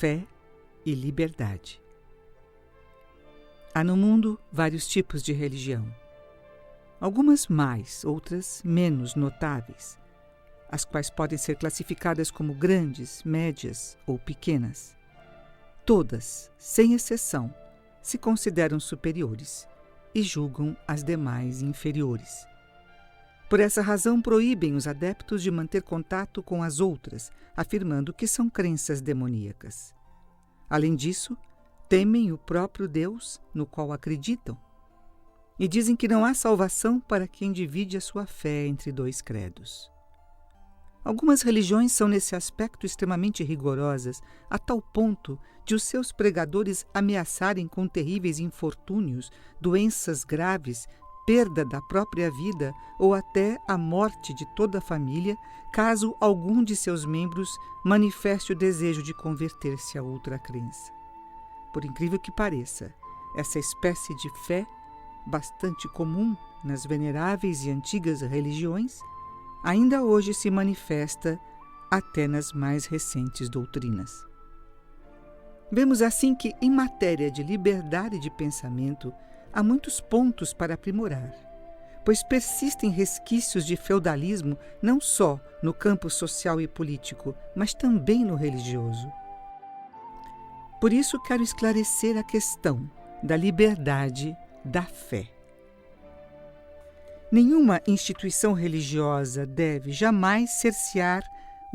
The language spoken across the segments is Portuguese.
fé e liberdade. Há no mundo vários tipos de religião. Algumas mais, outras menos notáveis, as quais podem ser classificadas como grandes, médias ou pequenas. Todas, sem exceção, se consideram superiores e julgam as demais inferiores. Por essa razão, proíbem os adeptos de manter contato com as outras, afirmando que são crenças demoníacas. Além disso, temem o próprio Deus no qual acreditam e dizem que não há salvação para quem divide a sua fé entre dois credos. Algumas religiões são nesse aspecto extremamente rigorosas, a tal ponto de os seus pregadores ameaçarem com terríveis infortúnios, doenças graves, perda da própria vida ou até a morte de toda a família, caso algum de seus membros manifeste o desejo de converter-se a outra crença. Por incrível que pareça, essa espécie de fé, bastante comum nas veneráveis e antigas religiões, ainda hoje se manifesta até nas mais recentes doutrinas. Vemos assim que, em matéria de liberdade de pensamento, há muitos pontos para aprimorar, pois persistem resquícios de feudalismo não só no campo social e político, mas também no religioso. Por isso quero esclarecer a questão da liberdade da fé. Nenhuma instituição religiosa deve jamais cercear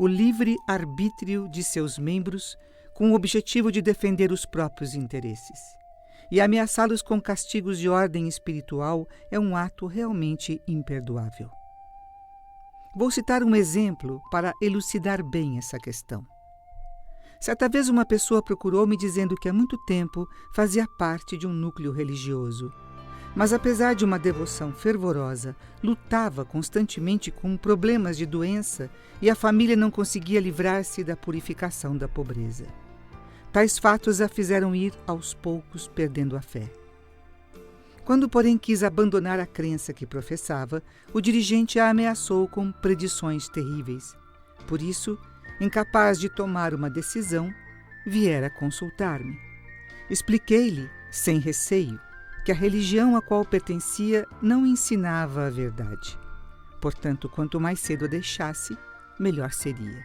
o livre arbítrio de seus membros com o objetivo de defender os próprios interesses. E ameaçá-los com castigos de ordem espiritual é um ato realmente imperdoável. Vou citar um exemplo para elucidar bem essa questão. Certa vez uma pessoa procurou-me dizendo que há muito tempo fazia parte de um núcleo religioso, mas apesar de uma devoção fervorosa, lutava constantemente com problemas de doença e a família não conseguia livrar-se da purificação da pobreza. Tais fatos a fizeram ir aos poucos perdendo a fé. Quando, porém, quis abandonar a crença que professava, o dirigente a ameaçou com predições terríveis. Por isso, incapaz de tomar uma decisão, viera consultar-me. Expliquei-lhe, sem receio, que a religião a qual pertencia não ensinava a verdade. Portanto, quanto mais cedo a deixasse, melhor seria.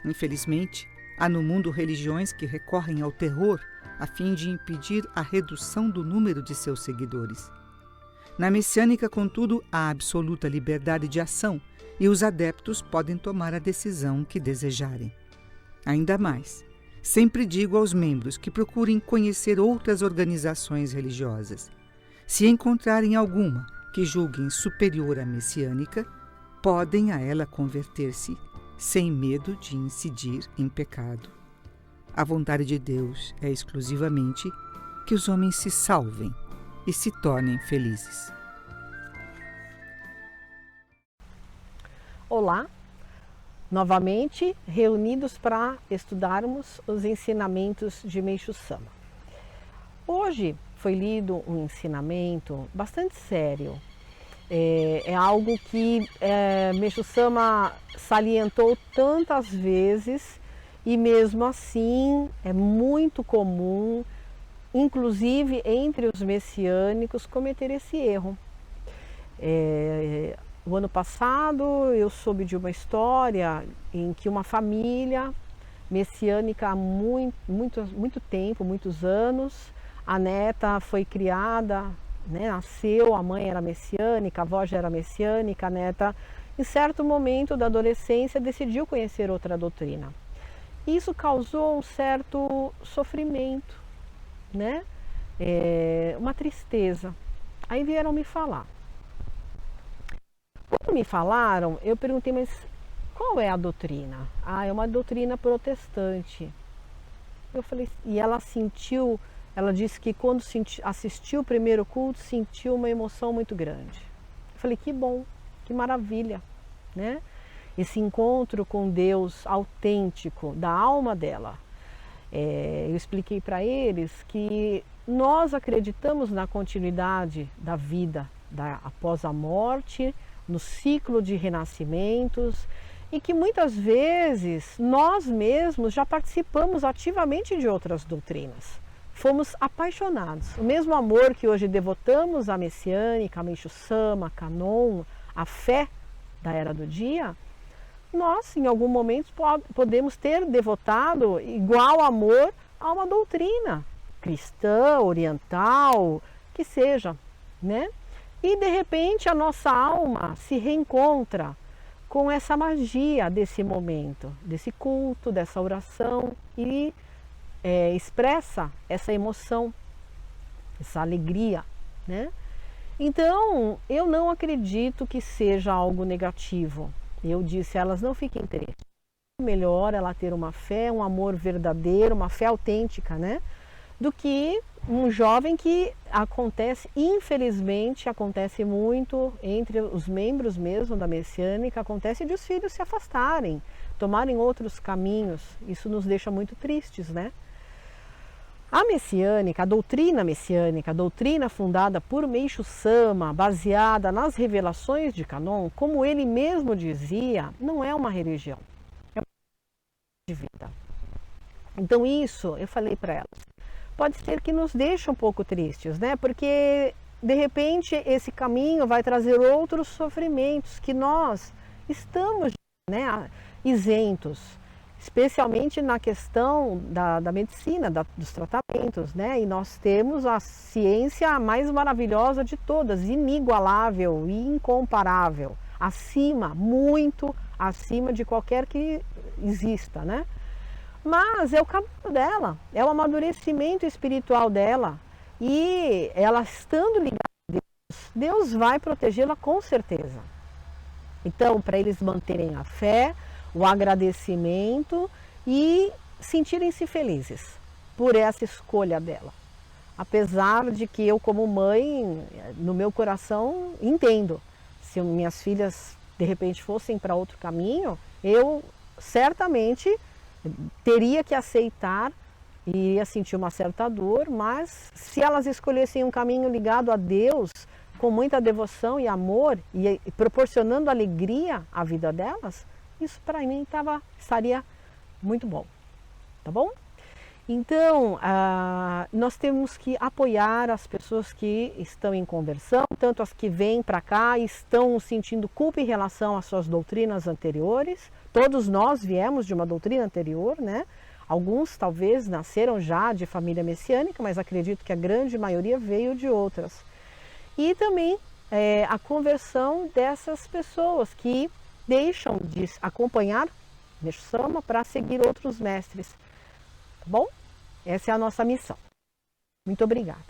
Infelizmente, há no mundo religiões que recorrem ao terror a fim de impedir a redução do número de seus seguidores. Na messiânica, contudo, há absoluta liberdade de ação e os adeptos podem tomar a decisão que desejarem. Ainda mais, sempre digo aos membros que procurem conhecer outras organizações religiosas. Se encontrarem alguma que julguem superior à messiânica, podem a ela converter-se sem medo de incidir em pecado. A vontade de Deus é exclusivamente que os homens se salvem e se tornem felizes. Olá, novamente reunidos para estudarmos os ensinamentos de Meishu Sama. Hoje foi lido um ensinamento bastante sério. É algo que Meishu Sama salientou tantas vezes e mesmo assim é muito comum, inclusive entre os messiânicos, cometer esse erro. O ano passado eu soube de uma história em que uma família messiânica há muito tempo, muitos anos, a neta foi criada, né, nasceu, a mãe era messiânica, a avó já era messiânica, a neta, em certo momento da adolescência, decidiu conhecer outra doutrina. Isso causou um certo sofrimento, né? Uma tristeza. Aí vieram me falar. Quando me falaram, eu perguntei, mas qual é a doutrina? Ah, é uma doutrina protestante. Eu falei, e ela disse que quando assistiu o primeiro culto, sentiu uma emoção muito grande. Eu falei, que bom, que maravilha, né? Esse encontro com Deus autêntico, da alma dela. Eu expliquei para eles que nós acreditamos na continuidade da vida após a morte, no ciclo de renascimentos, e que muitas vezes nós mesmos já participamos ativamente de outras doutrinas. Fomos apaixonados. O mesmo amor que hoje devotamos à messiânica, a Meishu Sama, a Kanon, a fé da Era do Dia, nós em algum momento podemos ter devotado igual amor a uma doutrina cristã, oriental, que seja, né? E de repente a nossa alma se reencontra com essa magia desse momento, desse culto, dessa oração e expressa essa emoção, essa alegria, né? Então, eu não acredito que seja algo negativo. Eu disse a elas, não fiquem tristes. É melhor ela ter uma fé, um amor verdadeiro, uma fé autêntica, né? Do que um jovem que acontece, infelizmente, acontece muito entre os membros mesmo da messiânica, acontece de os filhos se afastarem, tomarem outros caminhos. Isso nos deixa muito tristes, né? A messiânica, a doutrina fundada por Meishu Sama, baseada nas revelações de Kanon, como ele mesmo dizia, não é uma religião, é uma de vida. Então isso, eu falei para elas, pode ser que nos deixe um pouco tristes, né? Porque de repente esse caminho vai trazer outros sofrimentos que nós estamos, né, isentos. Especialmente na questão da medicina, dos tratamentos, né? E nós temos a ciência mais maravilhosa de todas, inigualável e incomparável, acima, muito acima de qualquer que exista, né? Mas é o caminho dela, é o amadurecimento espiritual dela, e ela estando ligada a Deus, Deus vai protegê-la com certeza. Então, para eles manterem a fé, o agradecimento e sentirem-se felizes por essa escolha dela. Apesar de que eu, como mãe, no meu coração, entendo. Se minhas filhas, de repente, fossem para outro caminho, eu certamente teria que aceitar e ia sentir uma certa dor, mas se elas escolhessem um caminho ligado a Deus, com muita devoção e amor, e proporcionando alegria à vida delas, isso para mim estaria muito bom, tá bom? Então, nós temos que apoiar as pessoas que estão em conversão, tanto as que vêm para cá e estão sentindo culpa em relação às suas doutrinas anteriores. Todos nós viemos de uma doutrina anterior, né? Alguns talvez nasceram já de família messiânica, mas acredito que a grande maioria veio de outras. E também a conversão dessas pessoas que deixam de acompanhar Meishu Sama para seguir outros mestres. Tá bom? Essa é a nossa missão. Muito obrigada.